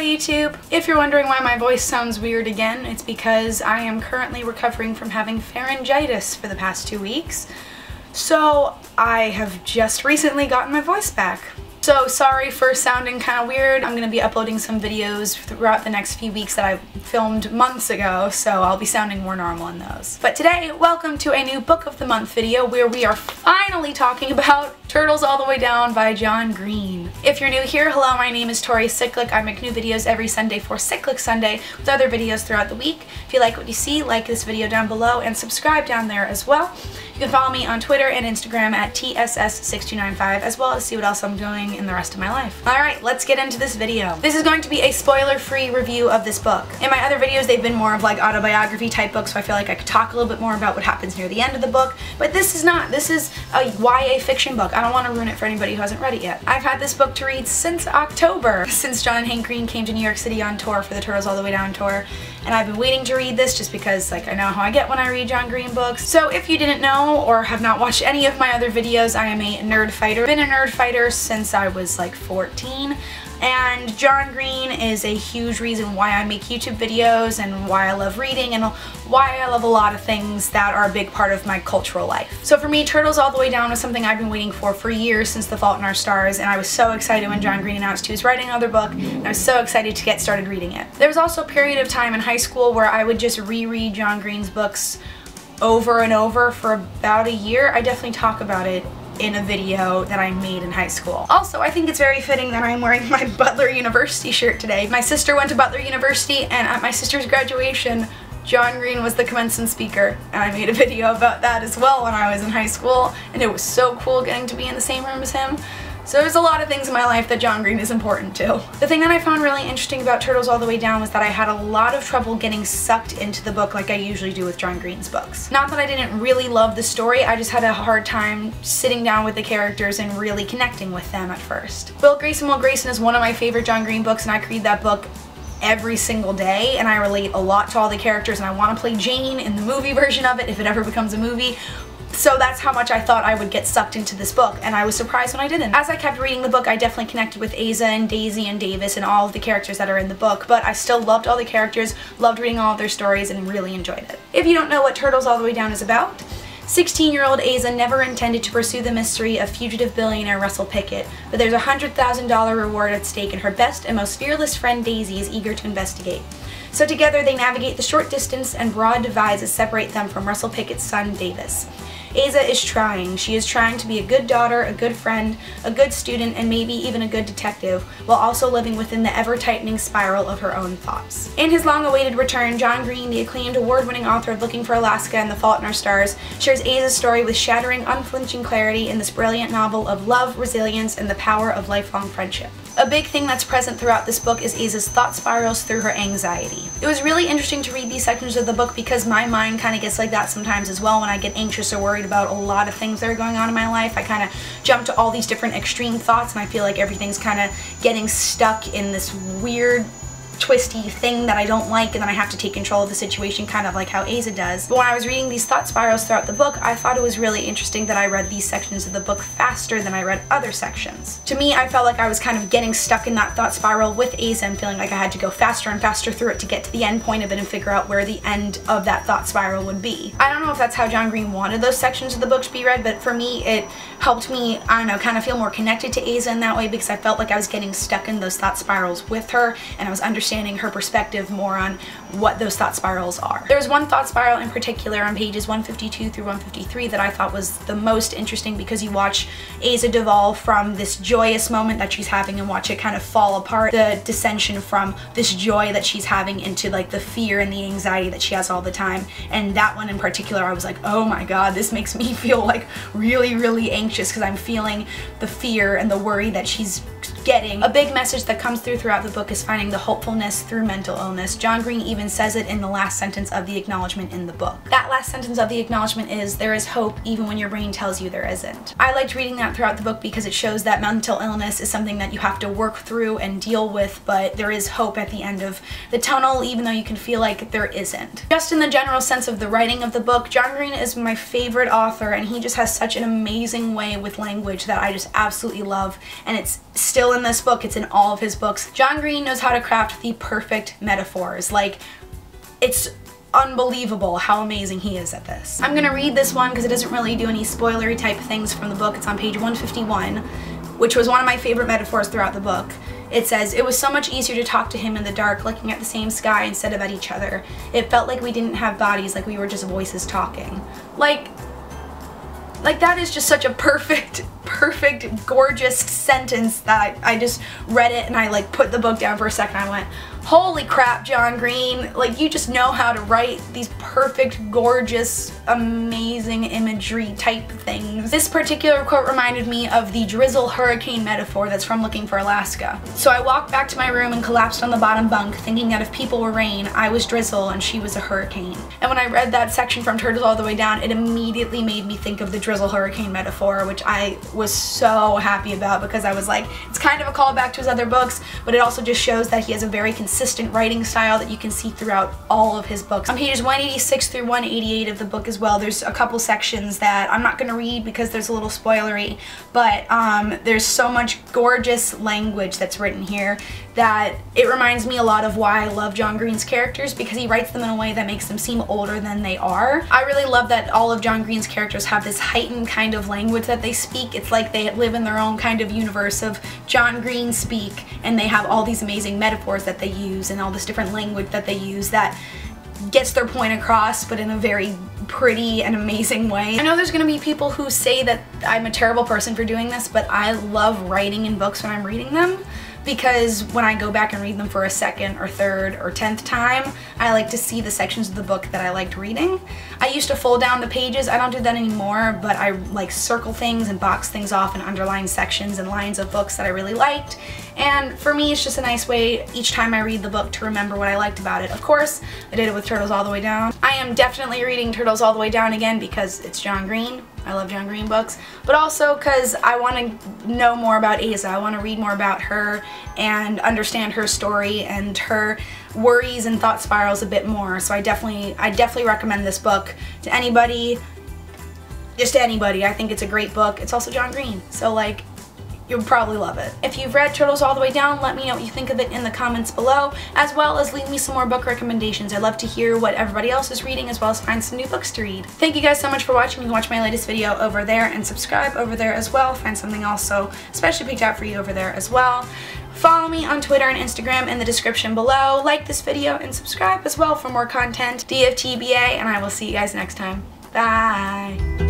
YouTube! If you're wondering why my voice sounds weird again, it's because I am currently recovering from having pharyngitis for the past 2 weeks. So I have just recently gotten my voice back. So sorry for sounding kind of weird. I'm going to be uploading some videos throughout the next few weeks that I filmed months ago, so I'll be sounding more normal in those. But today, welcome to a new Book of the Month video where we are finally talking about Turtles All the Way Down by John Green. If you're new here, hello, my name is Tori Cyclic. I make new videos every Sunday for Cyclic Sunday with other videos throughout the week. If you like what you see, like this video down below and subscribe down there as well. You can follow me on Twitter and Instagram at tss6295 as well as see what else I'm doing in the rest of my life. Alright, let's get into this video. This is going to be a spoiler-free review of this book. In my other videos, they've been more of like autobiography type books, so I feel like I could talk a little bit more about what happens near the end of the book, but this is not. This is a YA fiction book. I don't want to ruin it for anybody who hasn't read it yet. I've had this book to read since October, since John and Hank Green came to New York City on tour for the Turtles All the Way Down tour, and I've been waiting to read this just because like I know how I get when I read John Green books. So if you didn't know or have not watched any of my other videos, I am a nerd fighter. I've been a nerd fighter since I was like 14. And John Green is a huge reason why I make YouTube videos and why I love reading and why I love a lot of things that are a big part of my cultural life. So for me, Turtles All the Way Down was something I've been waiting for years, since The Fault in Our Stars, and I was so excited when John Green announced he was writing another book, and I was so excited to get started reading it. There was also a period of time in high school where I would just reread John Green's books over and over for about a year. I definitely talk about it in a video that I made in high school. Also, I think it's very fitting that I'm wearing my Butler University shirt today. My sister went to Butler University, and at my sister's graduation, John Green was the commencement speaker, and I made a video about that as well when I was in high school, and it was so cool getting to be in the same room as him. So there's a lot of things in my life that John Green is important to. The thing that I found really interesting about Turtles All the Way Down was that I had a lot of trouble getting sucked into the book like I usually do with John Green's books. Not that I didn't really love the story, I just had a hard time sitting down with the characters and really connecting with them at first. Will Grayson is one of my favorite John Green books, and I could read that book every single day, and I relate a lot to all the characters, and I want to play Jane in the movie version of it if it ever becomes a movie. So that's how much I thought I would get sucked into this book, and I was surprised when I didn't. As I kept reading the book, I definitely connected with Asa and Daisy and Davis and all of the characters that are in the book, but I still loved all the characters, loved reading all of their stories, and really enjoyed it. If you don't know what Turtles All the Way Down is about, 16-year-old Asa never intended to pursue the mystery of fugitive billionaire Russell Pickett, but there's a $100,000 reward at stake, and her best and most fearless friend Daisy is eager to investigate. So together they navigate the short distance and broad divides that separate them from Russell Pickett's son, Davis. Asa is trying. She is trying to be a good daughter, a good friend, a good student, and maybe even a good detective, while also living within the ever-tightening spiral of her own thoughts. In his long-awaited return, John Green, the acclaimed award-winning author of Looking for Alaska and The Fault in Our Stars, shares Asa's story with shattering, unflinching clarity in this brilliant novel of love, resilience, and the power of lifelong friendship. A big thing that's present throughout this book is Asa's thought spirals through her anxiety. It was really interesting to read these sections of the book because my mind kind of gets like that sometimes as well when I get anxious or worried about a lot of things that are going on in my life. I kind of jump to all these different extreme thoughts, and I feel like everything's kind of getting stuck in this weird twisty thing that I don't like, and then I have to take control of the situation, kind of like how Asa does. But when I was reading these thought spirals throughout the book, I thought it was really interesting that I read these sections of the book faster than I read other sections. To me, I felt like I was kind of getting stuck in that thought spiral with Asa and feeling like I had to go faster and faster through it to get to the end point of it and figure out where the end of that thought spiral would be. I don't know if that's how John Green wanted those sections of the book to be read, but for me it helped me, I don't know, kind of feel more connected to Asa in that way, because I felt like I was getting stuck in those thought spirals with her, and I was understanding her perspective more on what those thought spirals are. There was one thought spiral in particular on pages 152 through 153 that I thought was the most interesting, because you watch Asa devolve from this joyous moment that she's having and watch it kind of fall apart, the dissension from this joy that she's having into like the fear and the anxiety that she has all the time. And that one in particular, I was like, oh my god, this makes me feel like really anxious, because I'm feeling the fear and the worry that she's getting. A big message that comes throughout the book is finding the hopeful illness through mental illness. John Green even says it in the last sentence of the acknowledgement in the book. That last sentence of the acknowledgement is, "There is hope even when your brain tells you there isn't." I liked reading that throughout the book because it shows that mental illness is something that you have to work through and deal with, but there is hope at the end of the tunnel, even though you can feel like there isn't. Just in the general sense of the writing of the book, John Green is my favorite author, and he just has such an amazing way with language that I just absolutely love, and it's still in this book, it's in all of his books. John Green knows how to craft the perfect metaphors. Like, it's unbelievable how amazing he is at this. I'm gonna read this one because it doesn't really do any spoilery type things from the book. It's on page 151, which was one of my favorite metaphors throughout the book. It says, "It was so much easier to talk to him in the dark, looking at the same sky instead of at each other. It felt like we didn't have bodies, like we were just voices talking." Like that is just such a perfect, gorgeous sentence that I just read it and I like put the book down for a second. I went, holy crap, John Green, like you just know how to write these perfect, gorgeous, amazing imagery type things. This particular quote reminded me of the drizzle hurricane metaphor that's from Looking for Alaska. "So I walked back to my room and collapsed on the bottom bunk, thinking that if people were rain, I was drizzle and she was a hurricane." And when I read that section from Turtles All the Way Down, it immediately made me think of the drizzle hurricane metaphor, which I was so happy about because I was like, it's kind of a callback to his other books, but it also just shows that he has a very consistent writing style that you can see throughout all of his books. On pages 186 through 188 of the book as well, there's a couple sections that I'm not going to read because there's a little spoilery, but there's so much gorgeous language that's written here that it reminds me a lot of why I love John Green's characters, because he writes them in a way that makes them seem older than they are. I really love that all of John Green's characters have this heightened kind of language that they speak. It's like they live in their own kind of universe of John Green speak, and they have all these amazing metaphors that they use and all this different language that they use that gets their point across, but in a very pretty and amazing way. I know there's gonna be people who say that I'm a terrible person for doing this, but I love writing in books when I'm reading them, because when I go back and read them for a second or third or 10th time, I like to see the sections of the book that I liked reading. I used to fold down the pages. I don't do that anymore, but I like circle things and box things off and underline sections and lines of books that I really liked. And for me, it's just a nice way each time I read the book to remember what I liked about it. Of course, I did it with Turtles All the Way Down. I am definitely reading Turtles All the Way Down again because it's John Green. I love John Green books, but also because I want to know more about Asa. I want to read more about her and understand her story and her worries and thought spirals a bit more. So I definitely recommend this book to anybody, just to anybody. I think it's a great book. It's also John Green, so like, you'll probably love it. If you've read Turtles All the Way Down, let me know what you think of it in the comments below, as well as leave me some more book recommendations. I'd love to hear what everybody else is reading, as well as find some new books to read. Thank you guys so much for watching. You can watch my latest video over there and subscribe over there as well. Find something also especially picked out for you over there as well. Follow me on Twitter and Instagram in the description below. Like this video and subscribe as well for more content. DFTBA, and I will see you guys next time. Bye!